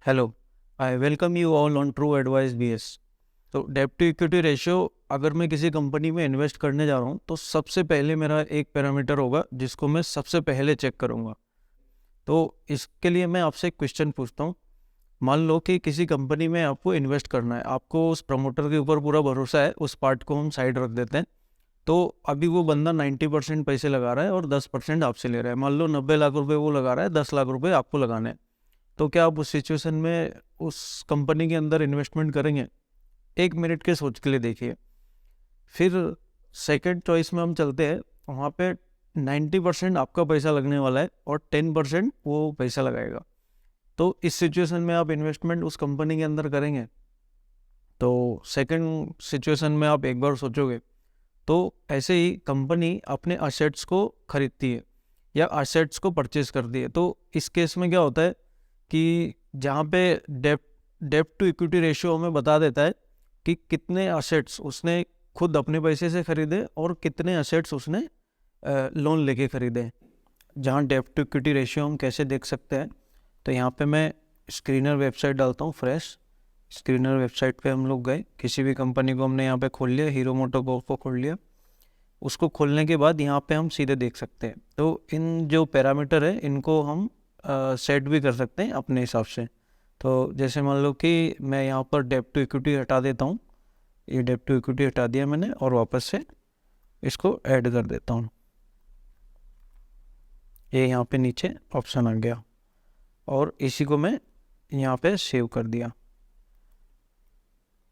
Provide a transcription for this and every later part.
Hello, I welcome you all on true advice BS. तो डेब्ट to equity ratio, अगर मैं किसी कंपनी में इन्वेस्ट करने जा रहा हूँ तो सबसे पहले मेरा एक पैरामीटर होगा जिसको मैं सबसे पहले चेक करूँगा। तो इसके लिए मैं आपसे एक क्वेश्चन पूछता हूँ। मान लो कि किसी कंपनी में आपको इन्वेस्ट करना है, आपको उस प्रमोटर के ऊपर पूरा भरोसा है, उस पार्ट को हम साइड रख देते हैं। तो अभी वो बंदा 90% पैसे लगा रहा है और 10% आपसे ले रहा है। मान लो 90 लाख रुपए वो लगा रहा है, 10 लाख रुपए आपको लगाने हैं। तो क्या आप उस सिचुएशन में उस कंपनी के अंदर इन्वेस्टमेंट करेंगे? 1 मिनट के सोच के लिए देखिए। फिर सेकंड चॉइस में हम चलते हैं, वहाँ पे 90% आपका पैसा लगने वाला है और 10% वो पैसा लगाएगा। तो इस सिचुएशन में आप इन्वेस्टमेंट उस कंपनी के अंदर करेंगे? तो सेकंड सिचुएशन में आप एक बार सोचोगे। तो ऐसे ही कंपनी अपने असेट्स को खरीदती है या असेट्स को परचेज करती है। तो इस केस में क्या होता है कि जहाँ पे डेप्ट टू इक्विटी रेशियो हमें बता देता है कि कितने असेट्स उसने खुद अपने पैसे से खरीदे और कितने असेट्स उसने लोन लेके खरीदे। जहाँ डेप्ट टू इक्विटी रेशियो हम कैसे देख सकते हैं, तो यहाँ पे मैं स्क्रीनर वेबसाइट डालता हूँ। फ्रेश स्क्रीनर वेबसाइट पे हम लोग गए, किसी भी कंपनी को हमने यहाँ पे खोल लिया, हीरो मोटोकॉर्प को खोल लिया। उसको खोलने के बाद यहाँ पे हम सीधे देख सकते हैं। तो इन जो पैरामीटर है इनको हम सेट भी कर सकते हैं अपने हिसाब से। तो जैसे मान लो कि मैं यहाँ पर डेब्ट टू इक्विटी हटा देता हूँ। ये डेब्ट टू इक्विटी हटा दिया मैंने और वापस से इसको ऐड कर देता हूँ। ये यहाँ पे नीचे ऑप्शन आ गया और इसी को मैं यहाँ पे सेव कर दिया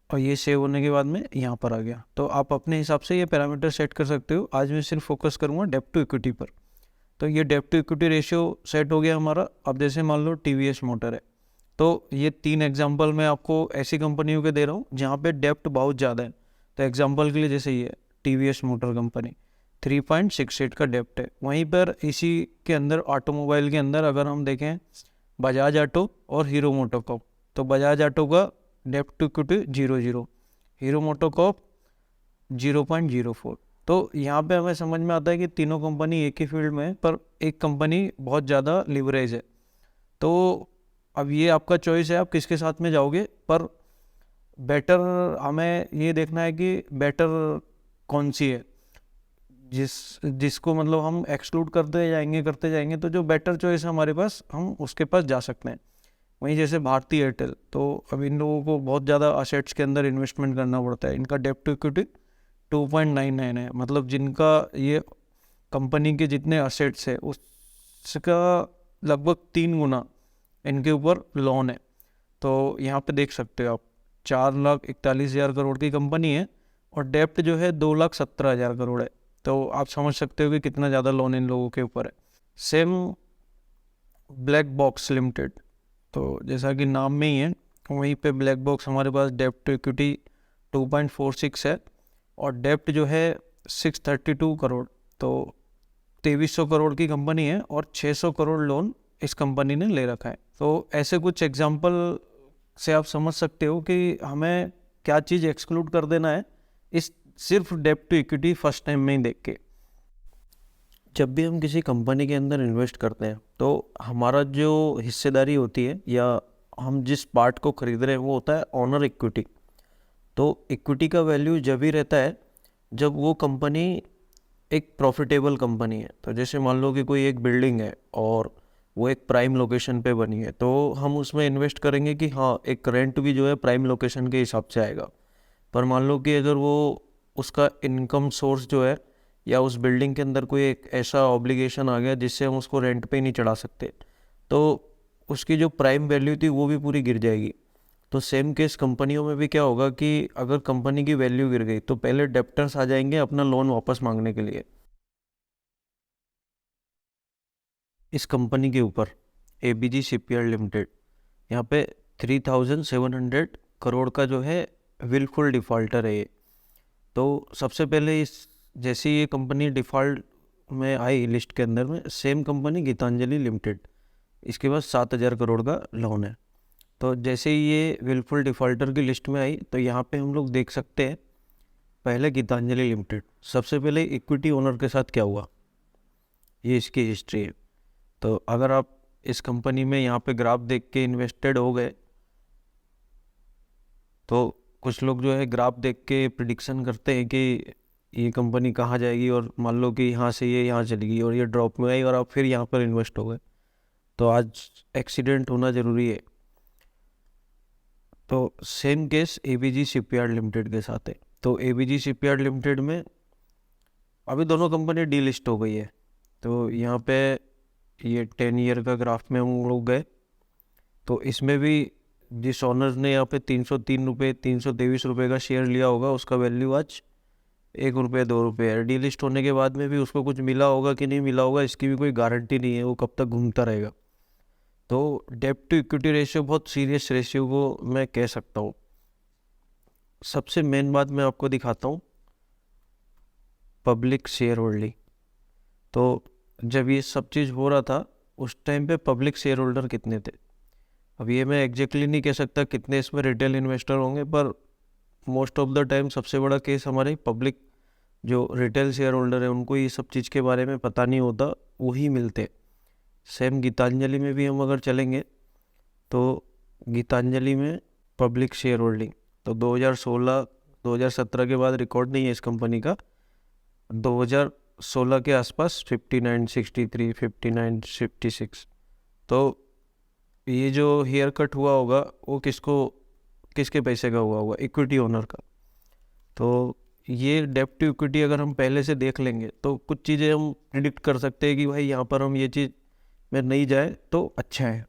और ये सेव होने के बाद में यहाँ पर आ गया। तो आप अपने हिसाब से ये पैरामीटर सेट कर सकते हो। आज मैं सिर्फ फोकस करूँगा डेब्ट टू इक्विटी पर। तो ये डेब्ट टू इक्विटी रेशियो सेट हो गया हमारा। अब जैसे मान लो टीवीएस मोटर है, तो ये 3 एग्जांपल मैं आपको ऐसी कंपनियों के दे रहा हूँ जहाँ पे डेब्ट बहुत ज़्यादा है। तो एग्जांपल के लिए जैसे ये टीवीएस मोटर कंपनी 3.68 का डेब्ट है। वहीं पर इसी के अंदर ऑटोमोबाइल के अंदर अगर हम देखें बजाज ऑटो और हीरो मोटोकॉर्प, तो बजाज ऑटो का डेब्ट टू इक्विटी 0.0, हीरो मोटोकॉर्प 0.04। तो यहाँ पे हमें समझ में आता है कि तीनों कंपनी एक ही फील्ड में है, पर एक कंपनी बहुत ज़्यादा लिवरेज है। तो अब ये आपका चॉइस है, आप किसके साथ में जाओगे। पर बेटर हमें ये देखना है कि बेटर कौन सी है, जिसको मतलब हम एक्सक्लूड करते जाएंगे तो जो बेटर चॉइस है हमारे पास, हम उसके पास जा सकते हैं। वहीं जैसे भारती एयरटेल, तो अब इन लोगों को बहुत ज़्यादा असेट्स के अंदर इन्वेस्टमेंट करना पड़ता है। इनका डेब्ट टू इक्विटी 2.99 है, मतलब जिनका ये कंपनी के जितने असेट्स है उसका लगभग 3 गुना इनके ऊपर लोन है। तो यहाँ पे देख सकते हो आप, 4,41,000 करोड़ की कंपनी है और डेप्ट जो है 2,17,000 करोड़ है। तो आप समझ सकते हो कि कितना ज़्यादा लोन इन लोगों के ऊपर है। सेम ब्लैक बॉक्स लिमिटेड, तो जैसा कि नाम में ही है, वहीं पे ब्लैक बॉक्स हमारे पास डेप्ट टू इक्विटी 2.46 है और डेप्ट जो है 632 करोड़। तो 2300 करोड़ की कंपनी है और 600 करोड़ लोन इस कंपनी ने ले रखा है। तो ऐसे कुछ एग्जांपल से आप समझ सकते हो कि हमें क्या चीज़ एक्सक्लूड कर देना है इस सिर्फ डेब्ट टू इक्विटी फर्स्ट टाइम में ही देख के। जब भी हम किसी कंपनी के अंदर इन्वेस्ट करते हैं तो हमारा जो हिस्सेदारी होती है या हम जिस पार्ट को खरीद रहे हैं वो होता है ऑनर इक्विटी। तो इक्विटी का वैल्यू जब ही रहता है जब वो कंपनी एक प्रॉफिटेबल कंपनी है। तो जैसे मान लो कि कोई एक बिल्डिंग है और वो एक प्राइम लोकेशन पे बनी है, तो हम उसमें इन्वेस्ट करेंगे कि हाँ, एक रेंट भी जो है प्राइम लोकेशन के हिसाब से आएगा। पर मान लो कि अगर वो उसका इनकम सोर्स जो है या उस बिल्डिंग के अंदर कोई एक ऐसा ऑब्लिगेशन आ गया जिससे हम उसको रेंट पे नहीं चढ़ा सकते, तो उसकी जो प्राइम वैल्यू थी वो भी पूरी गिर जाएगी। तो सेम केस कंपनियों में भी क्या होगा कि अगर कंपनी की वैल्यू गिर गई तो पहले डेप्टर्स आ जाएंगे अपना लोन वापस मांगने के लिए। इस कंपनी के ऊपर एबीजी शिपयार्ड लिमिटेड, यहाँ पे 3,700 करोड़ का जो है विलफुल डिफ़ॉल्टर है ये। तो सबसे पहले इस जैसे ये कंपनी डिफ़ॉल्ट में आई लिस्ट के अंदर में, सेम कंपनी गीतांजलि लिमिटेड, इसके पास 7,000 करोड़ का लोन है। तो जैसे ही ये विलफुल डिफ़ॉल्टर की लिस्ट में आई तो यहाँ पे हम लोग देख सकते हैं पहले गीतांजलि लिमिटेड, सबसे पहले इक्विटी ओनर के साथ क्या हुआ, ये इसकी हिस्ट्री है। तो अगर आप इस कंपनी में यहाँ पे ग्राफ देख के इन्वेस्टेड हो गए तो कुछ लोग जो है ग्राफ देख के प्रिडिक्शन करते हैं कि ये कंपनी कहाँ जाएगी, और मान लो कि यहाँ से ये यहाँ चली गई और ये ड्रॉप में आई और आप फिर यहाँ पर इन्वेस्ट हो गए, तो आज एक्सीडेंट होना ज़रूरी है। तो same case ABG shipyard limited के साथ है। तो एबीजी शिपयार्ड लिमिटेड में अभी दोनों कंपनी डीलिस्ट हो गई है। तो यहाँ पे ये 10 ईयर का ग्राफ में हम लोग गए, तो इसमें भी जिस ऑनर्स ने यहाँ पे 303 रुपये 323 रुपये का शेयर लिया होगा, उसका वैल्यू आज 1 रुपये 2 रुपये है। डीलिस्ट होने के बाद में भी उसको कुछ मिला होगा कि नहीं मिला होगा, इसकी भी कोई गारंटी नहीं है, वो कब तक घूमता रहेगा। तो डेब्ट टू इक्विटी रेशियो बहुत सीरियस रेशियो को मैं कह सकता हूँ। सबसे मेन बात मैं आपको दिखाता हूँ, पब्लिक शेयर होल्डिंग। तो जब ये सब चीज़ हो रहा था उस टाइम पे पब्लिक शेयर होल्डर कितने थे, अब ये मैं एग्जैक्टली नहीं कह सकता कितने इसमें रिटेल इन्वेस्टर होंगे, पर मोस्ट ऑफ द टाइम सबसे बड़ा केस हमारे पब्लिक जो रिटेल शेयर होल्डर है उनको ये सब चीज़ के बारे में पता नहीं होता, वही मिलते। सेम गीतांजलि में भी हम अगर चलेंगे तो गीतांजलि में पब्लिक शेयर होल्डिंग तो 2016-2017 के बाद रिकॉर्ड नहीं है इस कंपनी का, 2016 के आसपास 59, 63, 59, 56। तो ये जो हेयर कट हुआ होगा वो किसके पैसे का हुआ होगा, इक्विटी ओनर का। तो ये डेब्ट टू इक्विटी अगर हम पहले से देख लेंगे तो कुछ चीज़ें हम प्रिडिक्ट कर सकते हैं कि भाई यहाँ पर हम ये चीज़ में नहीं जाए तो अच्छा है।